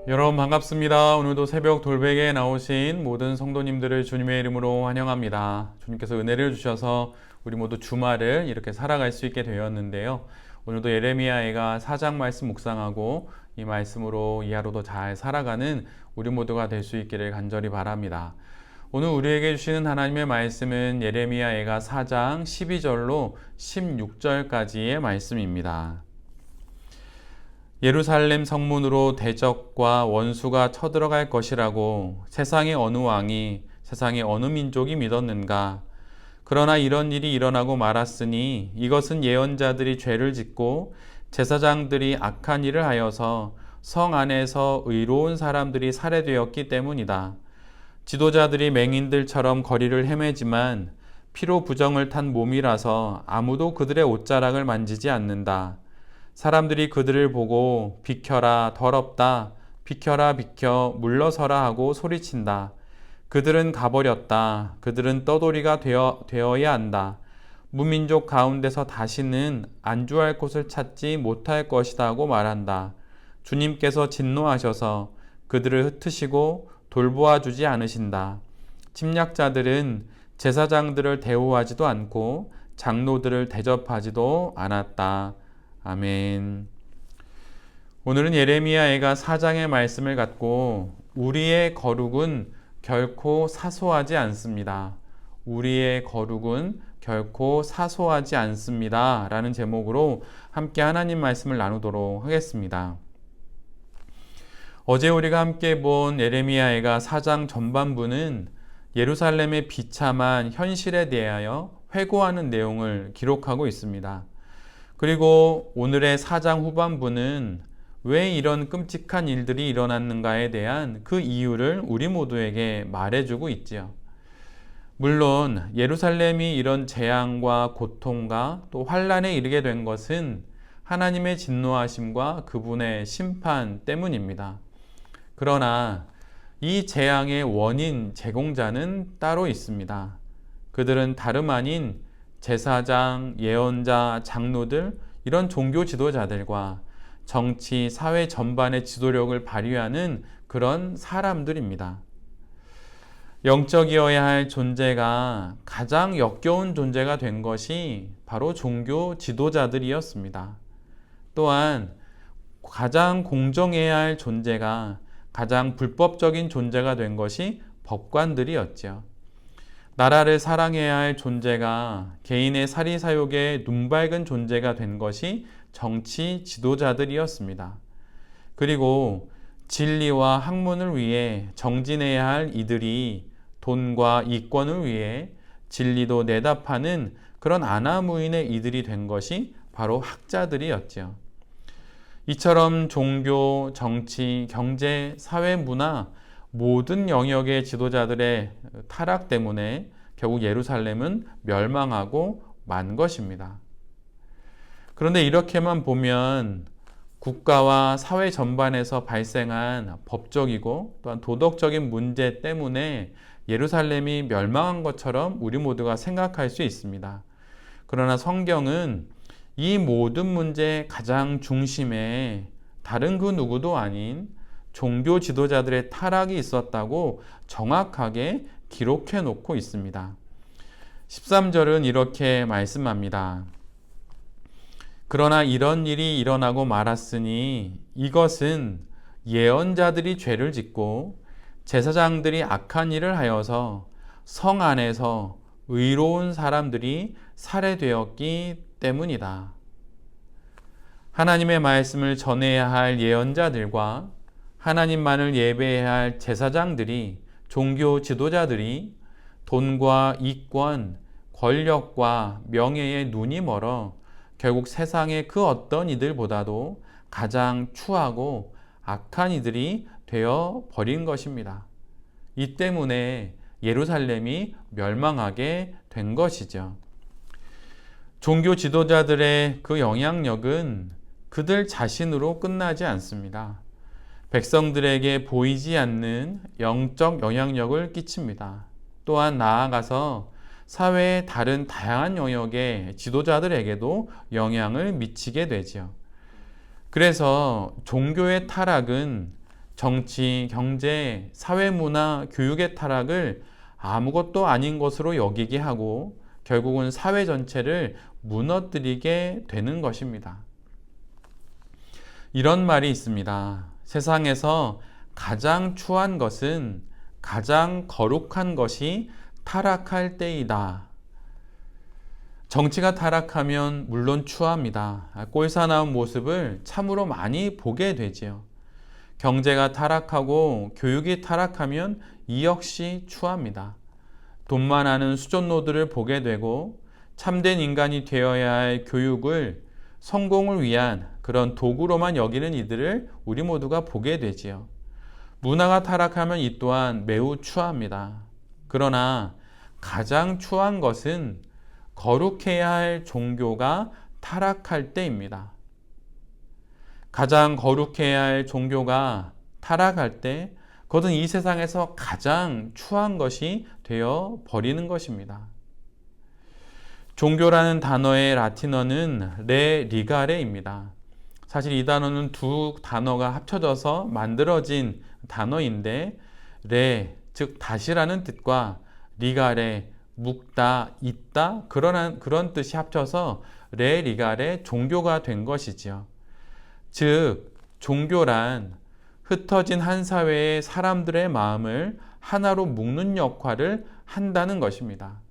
여러분 반갑습니다. 오늘도 새벽 돌베개에 나오신 모든 성도님들을 주님의 이름으로 환영합니다. 주님께서 은혜를 주셔서 우리 모두 주말을 이렇게 살아갈 수 있게 되었는데요. 오늘도 예레미야가 4장 말씀 묵상하고 이 말씀으로 이 하루도 잘 살아가는 우리 모두가 될 수 있기를 간절히 바랍니다. 오늘 우리에게 주시는 하나님의 말씀은 예레미야가 4장 12절로 16절까지의 말씀입니다. 예루살렘 성문으로 대적과 원수가 쳐들어갈 것이라고 세상의 어느 왕이 세상의 어느 민족이 믿었는가? 그러나 이런 일이 일어나고 말았으니 이것은 예언자들이 죄를 짓고 제사장들이 악한 일을 하여서 성 안에서 의로운 사람들이 살해되었기 때문이다. 지도자들이 맹인들처럼 거리를 헤매지만 피로 부정을 탄 몸이라서 아무도 그들의 옷자락을 만지지 않는다. 사람들이 그들을 보고 비켜라 더럽다 비켜라 비켜 물러서라 하고 소리친다. 그들은 가버렸다. 그들은 떠돌이가 되어야 한다. 무민족 가운데서 다시는 안주할 곳을 찾지 못할 것이다 하고 말한다. 주님께서 진노하셔서 그들을 흩으시고 돌보아 주지 않으신다. 침략자들은 제사장들을 대우하지도 않고 장로들을 대접하지도 않았다. 아멘. 오늘은 예레미야가 4장의 말씀을 갖고 우리의 거룩은 결코 사소하지 않습니다. 우리의 거룩은 결코 사소하지 않습니다. 라는 제목으로 함께 하나님 말씀을 나누도록 하겠습니다. 어제 우리가 함께 본 예레미야가 4장 전반부는 예루살렘의 비참한 현실에 대하여 회고하는 내용을 기록하고 있습니다. 그리고 오늘의 4장 후반부는 왜 이런 끔찍한 일들이 일어났는가에 대한 그 이유를 우리 모두에게 말해주고 있지요. 물론 예루살렘이 이런 재앙과 고통과 또 환난에 이르게 된 것은 하나님의 진노하심과 그분의 심판 때문입니다. 그러나 이 재앙의 원인 제공자는 따로 있습니다. 그들은 다름 아닌 제사장, 예언자, 장로들 이런 종교 지도자들과 정치, 사회 전반의 지도력을 발휘하는 그런 사람들입니다. 영적이어야 할 존재가 가장 역겨운 존재가 된 것이 바로 종교 지도자들이었습니다. 또한 가장 공정해야 할 존재가 가장 불법적인 존재가 된 것이 법관들이었죠. 나라를 사랑해야 할 존재가 개인의 사리사욕에 눈밝은 존재가 된 것이 정치 지도자들이었습니다. 그리고 진리와 학문을 위해 정진해야 할 이들이 돈과 이권을 위해 진리도 내다파는 그런 아나무인의 이들이 된 것이 바로 학자들이었죠. 이처럼 종교, 정치, 경제, 사회, 문화 모든 영역의 지도자들의 타락 때문에 결국 예루살렘은 멸망하고 만 것입니다. 그런데 이렇게만 보면 국가와 사회 전반에서 발생한 법적이고 또한 도덕적인 문제 때문에 예루살렘이 멸망한 것처럼 우리 모두가 생각할 수 있습니다. 그러나 성경은 이 모든 문제의 가장 중심에 다른 그 누구도 아닌 종교 지도자들의 타락이 있었다고 정확하게 기록해 놓고 있습니다. 13절은 이렇게 말씀합니다. 그러나 이런 일이 일어나고 말았으니 이것은 예언자들이 죄를 짓고 제사장들이 악한 일을 하여서 성 안에서 의로운 사람들이 살해되었기 때문이다. 하나님의 말씀을 전해야 할 예언자들과 하나님만을 예배해야 할 제사장들이, 종교 지도자들이 돈과 이권, 권력과 명예에 눈이 멀어 결국 세상의 그 어떤 이들보다도 가장 추하고 악한 이들이 되어 버린 것입니다. 이 때문에 예루살렘이 멸망하게 된 것이죠. 종교 지도자들의 그 영향력은 그들 자신으로 끝나지 않습니다. 백성들에게 보이지 않는 영적 영향력을 끼칩니다. 또한 나아가서 사회의 다른 다양한 영역의 지도자들에게도 영향을 미치게 되죠. 그래서 종교의 타락은 정치, 경제, 사회, 문화, 교육의 타락을 아무것도 아닌 것으로 여기게 하고 결국은 사회 전체를 무너뜨리게 되는 것입니다. 이런 말이 있습니다. 세상에서 가장 추한 것은 가장 거룩한 것이 타락할 때이다. 정치가 타락하면 물론 추합니다. 꼴사나운 모습을 참으로 많이 보게 되지요. 경제가 타락하고 교육이 타락하면 이 역시 추합니다. 돈만 아는 수존노들을 보게 되고 참된 인간이 되어야 할 교육을 성공을 위한 그런 도구로만 여기는 이들을 우리 모두가 보게 되지요. 문화가 타락하면 이 또한 매우 추합니다. 그러나 가장 추한 것은 거룩해야 할 종교가 타락할 때입니다. 가장 거룩해야 할 종교가 타락할 때 그것은 이 세상에서 가장 추한 것이 되어 버리는 것입니다. 종교라는 단어의 라틴어는 리가레입니다. 사실 이 단어는 두 단어가 합쳐져서 만들어진 단어인데 즉 다시라는 뜻과 리가레, 묵다, 있다 그런 뜻이 합쳐서 리가레 종교가 된 것이지요. 즉 종교란 흩어진 한 사회의 사람들의 마음을 하나로 묶는 역할을 한다는 것입니다.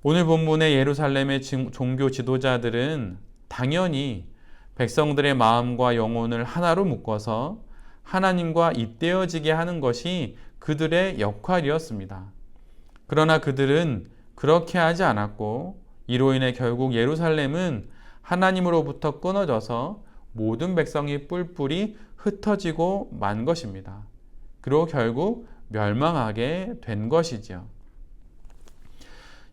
오늘 본문의 예루살렘의 종교 지도자들은 당연히 백성들의 마음과 영혼을 하나로 묶어서 하나님과 잇대어지게 하는 것이 그들의 역할이었습니다. 그러나 그들은 그렇게 하지 않았고 이로 인해 결국 예루살렘은 하나님으로부터 끊어져서 모든 백성이 뿔뿔이 흩어지고 만 것입니다. 그리고 결국 멸망하게 된 것이지요.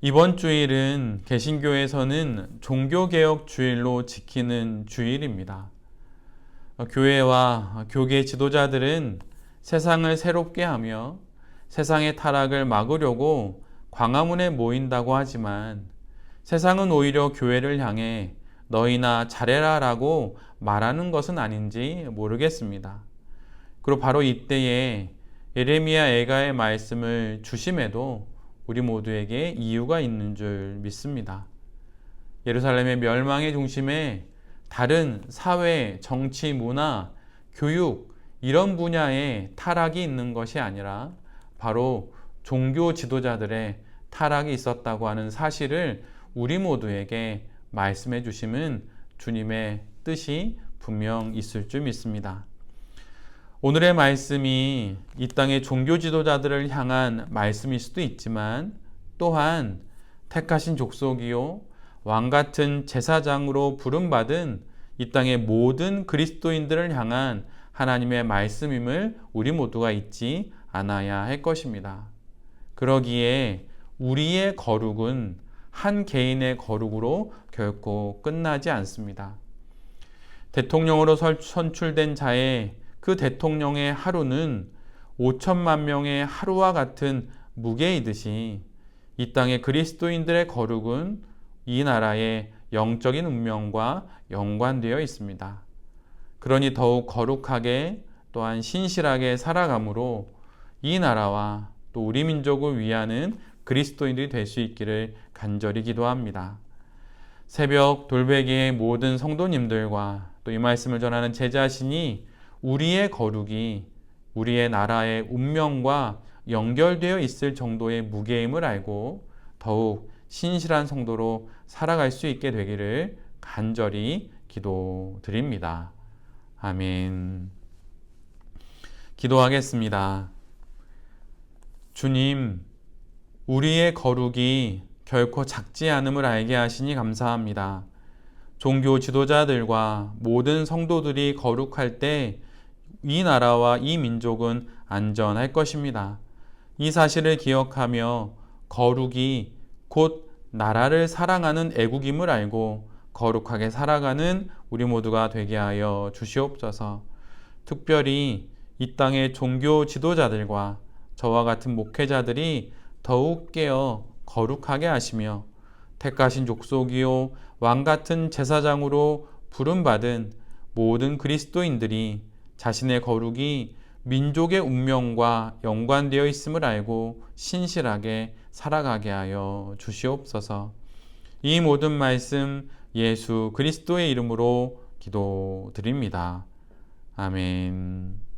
이번 주일은 개신교에서는 종교개혁 주일로 지키는 주일입니다. 교회와 교계 지도자들은 세상을 새롭게 하며 세상의 타락을 막으려고 광화문에 모인다고 하지만 세상은 오히려 교회를 향해 너희나 잘해라 라고 말하는 것은 아닌지 모르겠습니다. 그리고 바로 이때에 예레미야 애가의 말씀을 주심에도 우리 모두에게 이유가 있는 줄 믿습니다. 예루살렘의 멸망의 중심에 다른 사회, 정치, 문화, 교육 이런 분야에 타락이 있는 것이 아니라 바로 종교 지도자들의 타락이 있었다고 하는 사실을 우리 모두에게 말씀해 주심은 주님의 뜻이 분명 있을 줄 믿습니다. 오늘의 말씀이 이 땅의 종교 지도자들을 향한 말씀일 수도 있지만 또한 택하신 족속이요 왕 같은 제사장으로 부름받은 이 땅의 모든 그리스도인들을 향한 하나님의 말씀임을 우리 모두가 잊지 않아야 할 것입니다. 그러기에 우리의 거룩은 한 개인의 거룩으로 결코 끝나지 않습니다. 대통령으로 선출된 자의 그 대통령의 하루는 5천만 명의 하루와 같은 무게이듯이 이 땅의 그리스도인들의 거룩은 이 나라의 영적인 운명과 연관되어 있습니다. 그러니 더욱 거룩하게 또한 신실하게 살아감으로 이 나라와 또 우리 민족을 위하는 그리스도인들이 될 수 있기를 간절히 기도합니다. 새벽 돌베개의 모든 성도님들과 또 이 말씀을 전하는 제 자신이 우리의 거룩이 우리의 나라의 운명과 연결되어 있을 정도의 무게임을 알고 더욱 신실한 성도로 살아갈 수 있게 되기를 간절히 기도드립니다. 아멘. 기도하겠습니다. 주님, 우리의 거룩이 결코 작지 않음을 알게 하시니 감사합니다. 종교 지도자들과 모든 성도들이 거룩할 때 이 나라와 이 민족은 안전할 것입니다. 이 사실을 기억하며 거룩이 곧 나라를 사랑하는 애국임을 알고 거룩하게 살아가는 우리 모두가 되게 하여 주시옵소서. 특별히 이 땅의 종교 지도자들과 저와 같은 목회자들이 더욱 깨어 거룩하게 하시며 택하신 족속이요 왕 같은 제사장으로 부름받은 모든 그리스도인들이 자신의 거룩이 민족의 운명과 연관되어 있음을 알고 신실하게 살아가게 하여 주시옵소서. 이 모든 말씀 예수 그리스도의 이름으로 기도드립니다. 아멘.